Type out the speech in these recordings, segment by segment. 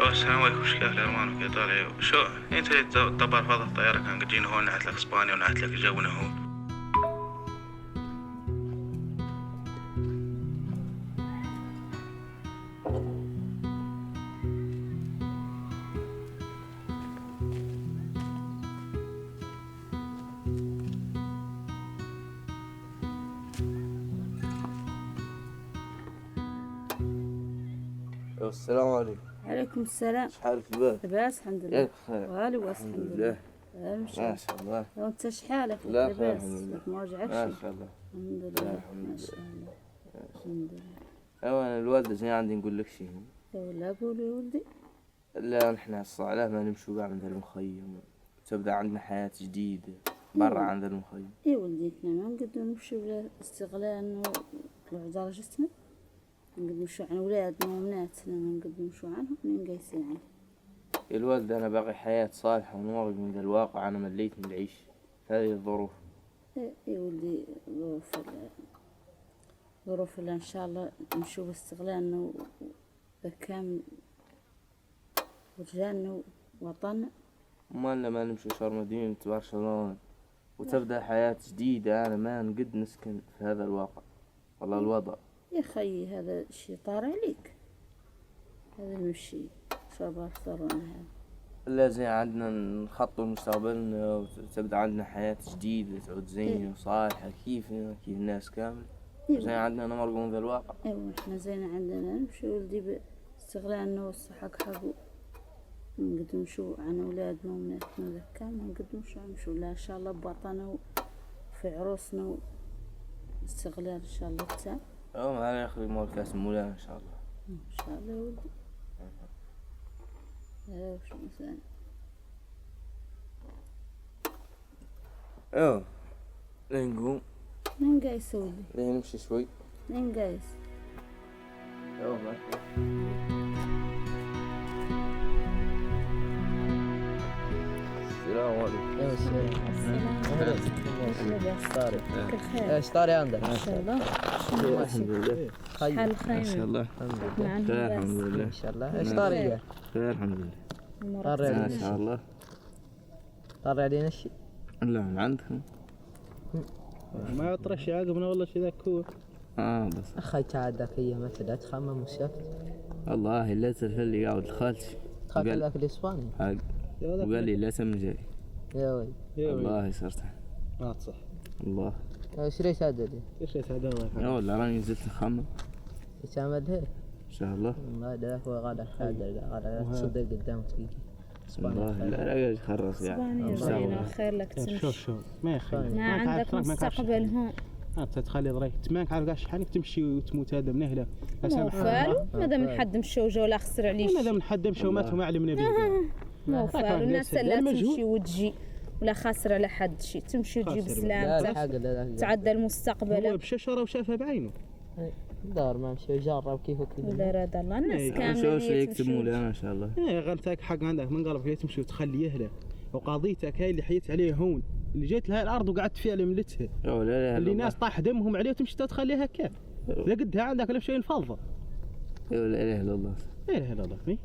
الو السلام عليكم. وش كيف الارمان وكيف طالع شو انت طبعا فاضي الطياره كان قد جينا هون نحت لك اسبانيا ونحت لك جونا هون. السلام عليكم. عليكم السلام. شحال في بالك؟ لاباس الحمد لله. بخير. والو الحمد لله. ما شاء الله. وانت شحالك؟ لا خير لاباس؟ الحمد لله. ما وجعكش؟ ما شاء الله. الحمد لله. ما شاء الله. الحمد لله. ايوا انا الوالده جاي عندي نقول لك شيء. لا قول يا ولدي. لا نحن الصعلة ما نمشوا قاع من ذا المخيم، تبدا عندنا حياة جديدة برا عن ذا المخيم. يا ولدي احنا ما نقدر نمشي بلا استغلال ونطلعوا درجتنا، نقدر نمشوا عن ولادنا وبناتنا، ما نقدر نمشوا عنهم منين قايسين عنهم. يا الوالدة انا باغي حياة صالحة ونورق من ذا الواقع، انا مليت من العيش هذه الظروف. يا ولدي ظروف اللي ان شاء الله نمشوا باستغلالنا بكامل ورجالنا ووطننا. مالنا ما نمشوا شهر مدينة برشلونة وتبدأ حياة جديدة، أنا ما نقد نسكن في هذا الواقع والله الوضع. يا خيي هذا الشي طار عليك، هذا المشي شباب ثرونا هذا. لازم عندنا نخطط مستقبلنا وتبدأ عندنا حياة جديدة تعود زينة وصالحة كيفنا كيف الناس كامل. زين عندنا نمرق من ذا الواقع. ايوه احنا زين عندنا نمشي ولدي باستغلالنا والصحة حقه، نقدر نمشوا عن أولادنا وبناتنا ذا كامل، نقدر نمشوا لا إن شاء الله بوطننا وفي عروسنا واستغلال إن شاء الله تام. ما ياخذ مول كاس مولانا إن شاء الله. إن شاء الله يا ولدي. وش مثلا؟ لين نقوم. لين قايس يا ولدي؟ لين نمشي شوي. لين قايس؟ ما السلام عليكم. ايش طاري عندك؟ ما شاء الله. الحمد لله. حال ما شاء خير. الله. خير الحمد لله. ان شاء الله. ايش طاري؟ خير الحمد لله. طاري ما علينا شاء الله. طاري علينا شيء؟ لا من عندكم. ما يطرش عقبنا والله شي ذاك هو. بس اخي تعداك ايام ما تدعي تخمم وشفت. والله لا تلف اللي قاعد لخالتي. خالتي ذاك الاسباني. وقال لي لا تم جاي. يا وي. والله صرت. ما تصح. الله. ايش ريت هذا لي؟ ايش هذا الله يا والله راني نزلت نخمم. ايش تعمل هيك؟ ان شاء الله. ما ذاك هو غادا غادا تصدق قدام تقيل. والله لا لا يخرص يعني. اسبانيا خير لك تمشي. شوف ما يخلي ما عندك مستقبل هون. انت تخلي ضريك ما عارف قاش حالك تمشي وتموت هذا من اهله. مو فالو ما دام حد مشى وجا ولا خسر عليه ما دام حد مشى ومات وما علمنا به. مو فالو الناس لا تمشي وتجي ولا خاسر على حد شيء، تمشي وتجيب سلام تعدى المستقبل. هو بششره وشافها بعينه. دار ما مشي جرب كيف وكيف. لا راد الله الناس كامل شو يكتب مولانا ان شاء الله. غلطك حق عندك من قلب تمشي وتخلي اهله، وقضيتك هاي اللي حيت عليه هون اللي جيت لهاي الارض وقعدت فيها لملتها. اللي ناس طاح دمهم عليه وتمشي تخليها كيف؟ اذا قدها عندك لا شيء فضه. لا اله الا الله. لا اله الا الله.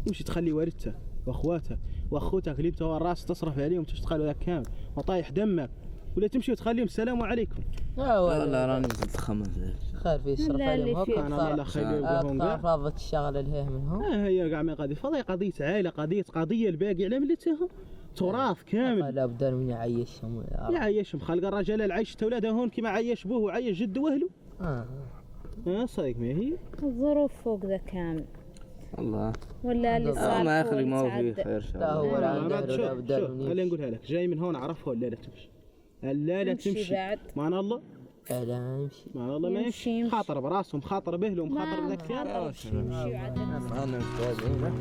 تمشي تخلي والدته واخواته واخوتك اللي انت الراس تصرف عليهم تشتغل ذاك كامل وطايح دمك، ولا تمشي وتخليهم السلام عليكم. لا والله راني نزلت خمس. خير في صرف عليهم هوك. انا الله خير يبغون قاع. رافضت الشغله اللي هي منهم. هي قاع ما قضيه فضي قضيه عائله قضيه الباقي على ملتهم تراث كامل. لا بد من يعيشهم خلق الرجال العيش اولاده هون كما عيش بوه وعيش جده واهله. صدق ما هي الظروف فوق ذا كامل. الله ولا اللي صار ما يخلق ما هو فيه خير شاء لا هو لا عنده خليني نقولها لك جاي من هون اعرفه ولا لا تمشي. لا تمشي معنا الله. لا يمشي معنا الله ما يمشي. خاطر براسهم خاطر باهلهم خاطر بذاك يمشي وعدل. انا متواضعين.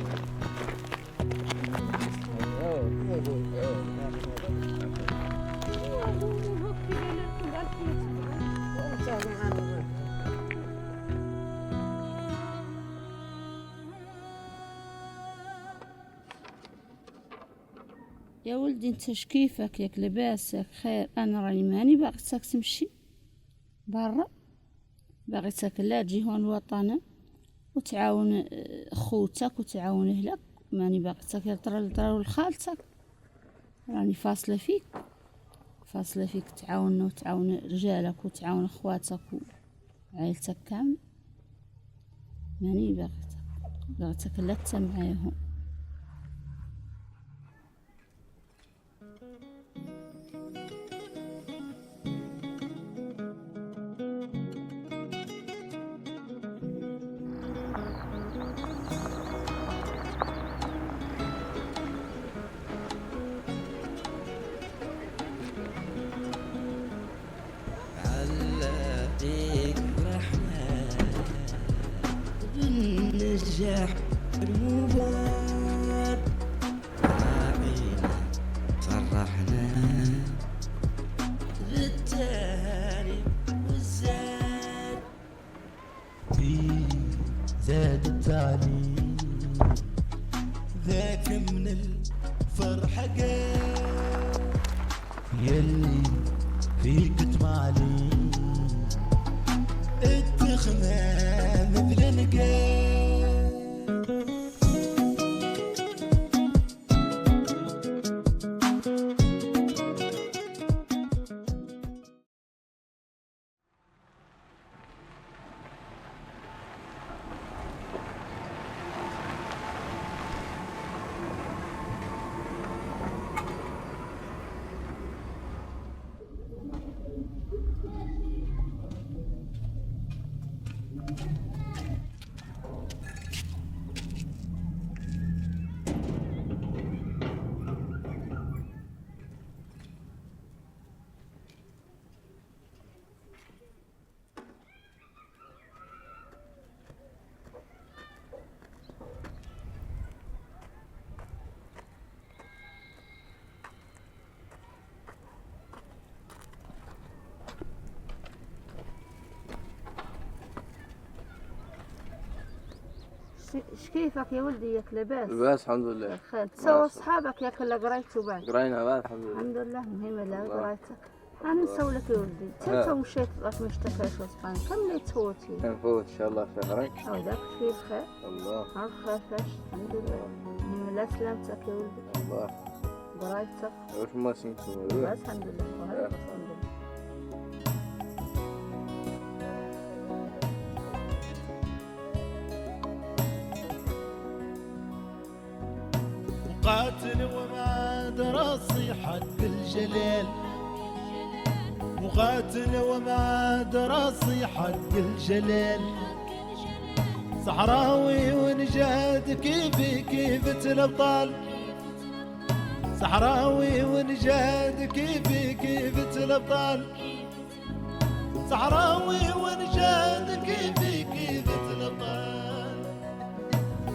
يا ولدي انت كيفك ياك لباسك خير؟ انا راني ماني باغيتك تمشي برا، باغيتك لا تجي هون وطنا وتعاون خوتك وتعاون أهلك. ماني باقيتك ترى لخالتك راني فاصلة فيك تعاوننا وتعاون رجالك وتعاون اخواتك وعائلتك كامل. ماني باغيتك لا معاهم. النجاح المبار راعينا فرحنا بالتهاني والزاد زاد التعليم ذاك من الفرحة قال يلي فيك تمالي التخمة مثل نقال. اش كيفك يا ولدي؟ ياك لاباس؟ لاباس الحمد لله. بخير. تسوى صحابك ياك لا قريتو بعد؟ قرينا بعد الحمد لله. الحمد لله. مهمة لا قريتك. انا نسولك يا ولدي، انت مشيت راك ما اشتكاش اسبانيا، كم اللي تفوتي؟ نفوت ان شاء الله شهرين. هذاك فيه الخير. الله. ما تخافش الحمد لله. مهمة لا سلامتك يا ولدي. الله. قرايتك؟ واش ما سميتو؟ بس الحمد لله. الحمد لله. مقاتل وما دراسي حق الجلال، مقاتل وما دراسي حق الجلال، صحراوي ونجاد كيف الابطال، صحراوي ونجاد كيف الابطال، صحراوي ونجاد كيف الابطال،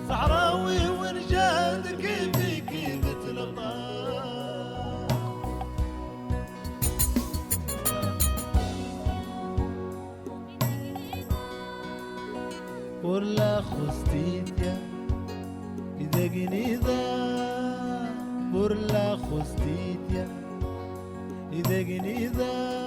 صحراوي ونجاد كيف الابطال. ولا خستيتيا إذا جنيدا ولا خستيتيا إذا جنيدا